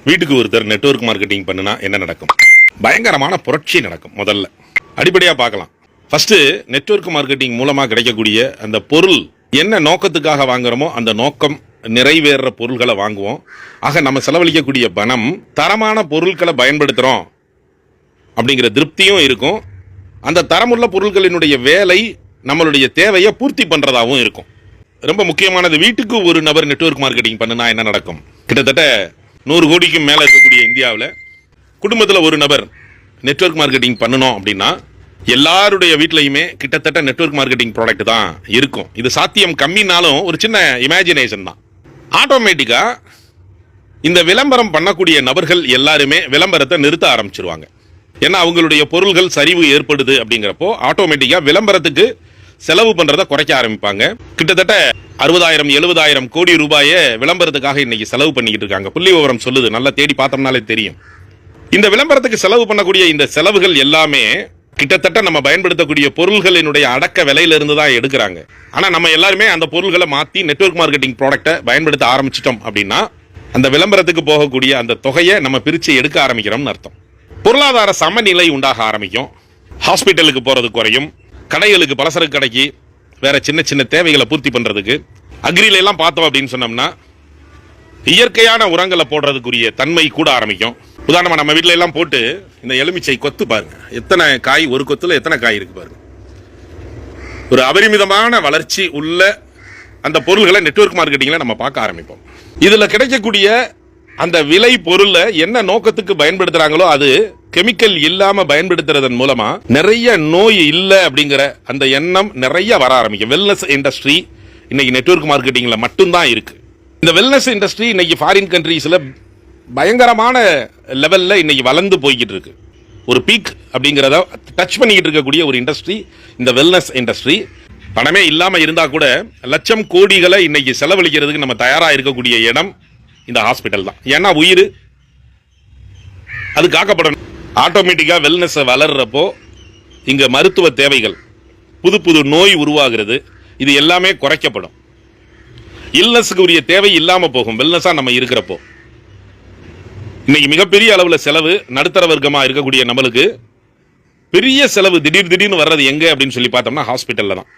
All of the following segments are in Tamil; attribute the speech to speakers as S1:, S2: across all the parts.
S1: வீட்டுக்கு ஒருத்தர் நெட்வொர்க் மார்க்கெட்டிங் பண்ணுனா என்ன நடக்கும்? பயங்கரமான புரட்சி நடக்கும். முதல்ல அடிப்படையாக பார்க்கலாம். ஃபர்ஸ்ட் நெட்வொர்க் மார்க்கெட்டிங் மூலமாக கிடைக்கக்கூடிய அந்த பொருள் என்ன நோக்கத்துக்காக வாங்குறோமோ அந்த நோக்கம் நிறைவேற பொருள்களை வாங்குவோம். ஆக நம்ம செலவழிக்கக்கூடிய பணம் தரமான பொருட்களை பயன்படுத்துகிறோம் அப்படிங்கிற திருப்தியும் இருக்கும். அந்த தரமுள்ள பொருட்களினுடைய வேலை நம்மளுடைய தேவையை பூர்த்தி பண்ணுறதாகவும் இருக்கும். ரொம்ப முக்கியமானது, வீட்டுக்கு ஒரு நபர் நெட்வொர்க் மார்க்கெட்டிங் பண்ணுனா என்ன நடக்கும்? கிட்டத்தட்ட 100 கோடிக்கும் மேலே இருக்கக்கூடிய இந்தியாவில் குடும்பத்தில் ஒரு நபர் நெட்வொர்க் மார்க்கெட்டிங் பண்ணணும் அப்படின்னா எல்லாருடைய வீட்லையுமே கிட்டத்தட்ட நெட்வொர்க் மார்க்கெட்டிங் ப்ராடக்ட் தான் இருக்கும். இது சாத்தியம் கம்மினாலும் ஒரு சின்ன இமேஜினேஷன் தான். ஆட்டோமேட்டிக்காக இந்த விளம்பரம் பண்ணக்கூடிய நபர்கள் எல்லாருமே விளம்பரத்தை நிறுத்த ஆரம்பிச்சிருவாங்க. ஏன்னா அவங்களுடைய பொருள்கள் சரிவு ஏற்படுது அப்படிங்கிறப்போ ஆட்டோமேட்டிக்காக விளம்பரத்துக்கு செலவு பண்றதை குறைக்க ஆரம்பிப்பாங்க. கிட்டத்தட்ட 60,000 70,000 கோடி ரூபாயை விளம்பரத்துக்காக இன்னைக்கு செலவு பண்ணிக்கிட்டு இருக்காங்க. புள்ளி விவரம் சொல்லுது, நல்லா தேடி பார்த்தோம்னாலே தெரியும். இந்த விளம்பரத்துக்கு செலவு பண்ணக்கூடிய இந்த செலவுகள் எல்லாமே கிட்டத்தட்ட நம்ம பயன்படுத்தக்கூடிய பொருள்களினுடைய அடக்க விலையில இருந்து தான் எடுக்கிறாங்க. ஆனா நம்ம எல்லாருமே அந்த பொருள்களை மாத்தி நெட்வொர்க் மார்க்கெட்டிங் ப்ராடக்ட்டை பயன்படுத்த ஆரம்பிச்சிட்டோம் அப்படின்னா அந்த விளம்பரத்துக்கு போகக்கூடிய அந்த தொகையை நம்ம பிரிச்சு எடுக்க ஆரம்பிக்கிறோம்னு அர்த்தம். பொருளாதார சமநிலை உண்டாக ஆரம்பிக்கும். ஹாஸ்பிட்டலுக்கு போறது குறையும். கடைகளுக்கு, பலசரக்கு கடைக்கு, வேற சின்ன சின்ன தேவைகளை பூர்த்தி பண்றதுக்கு அக்ரில எல்லாம் பார்த்தோம் அப்படின்னு சொன்னோம்னா இயற்கையான உரங்களை போடுறதுக்குரிய தன்மை கூட ஆரம்பிக்கும். உதாரணமா நம்ம வீட்டில எல்லாம் போட்டு இந்த எலுமிச்சை கொத்து பாருங்க, எத்தனை காய், ஒரு கொத்துல எத்தனை காய் இருக்கு பாருங்க. ஒரு அபரிமிதமான வளர்ச்சி உள்ள அந்த பொருள்களை நெட்வொர்க் மார்க்கெட்டிங்ல நம்ம பார்க்க ஆரம்பிப்போம். இதுல கிடைக்கக்கூடிய அந்த விலை பொருளை என்ன நோக்கத்துக்கு பயன்படுத்துறாங்களோ அது கெமிக்கல் இல்லாம பயன்படுத்துறதன் மூலமா நிறைய நோய் இல்லை அப்படிங்கிற அந்த எண்ணம் நிறைய வர ஆரம்பிக்கும். வெல்னஸ் இண்டஸ்ட்ரி இன்னைக்கு நெட்வொர்க் மார்க்கெட்டிங்ல மட்டும்தான் இருக்கு. இந்த வெல்னஸ் இண்டஸ்ட்ரி இன்னைக்கு ஃபாரின் கண்ட்ரீஸ்ல பயங்கரமான லெவல்ல இன்னைக்கு வளர்ந்து போய்கிட்டு இருக்கு. ஒரு பீக் அப்படிங்கிறத டச் பண்ணிக்கிட்டு இருக்கக்கூடிய ஒரு இண்டஸ்ட்ரி இந்த வெல்னஸ் இண்டஸ்ட்ரி. பணமே இல்லாம இருந்தா கூட லட்சம் கோடிகளை இன்னைக்கு செலவழிக்கிறதுக்கு நம்ம தயாரா இருக்கக்கூடிய இடம் இந்த ஹாஸ்பிட்டல் தான். ஏன்னா உயிர் அது காக்கப்படணும். ஆட்டோமேட்டிக்கா வெல்னஸ் வளர்றப்போ இங்க மருத்துவ தேவைகள், புது புது நோய் உருவாகிறது, இது எல்லாமே குறைக்கப்படும். இல்னஸுக்கு உரிய தேவை இல்லாம போகும் வெல்னஸா நம்ம இருக்கிறப்போ. இன்னைக்கு மிகப்பெரிய அளவுல செலவு நடுத்தர வர்க்கமா இருக்கக்கூடிய நம்மளுக்கு பெரிய செலவு திடீர்னு வர்றது எங்க அப்படின்னு சொல்லி பார்த்தோம்னா ஹாஸ்பிட்டல்ல தான்.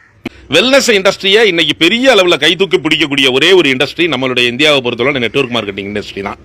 S1: வெல்னஸ் இண்டஸ்ட்ரியை இன்னைக்கு பெரிய அளவுல கைதூக்கி பிடிக்கக்கூடிய ஒரே ஒரு இண்டஸ்ட்ரி நம்மளுடைய இந்தியாவை பொறுத்தவரை நெட்வொர்க் மார்க்கெட்டிங் இண்டஸ்ட்ரி தான்.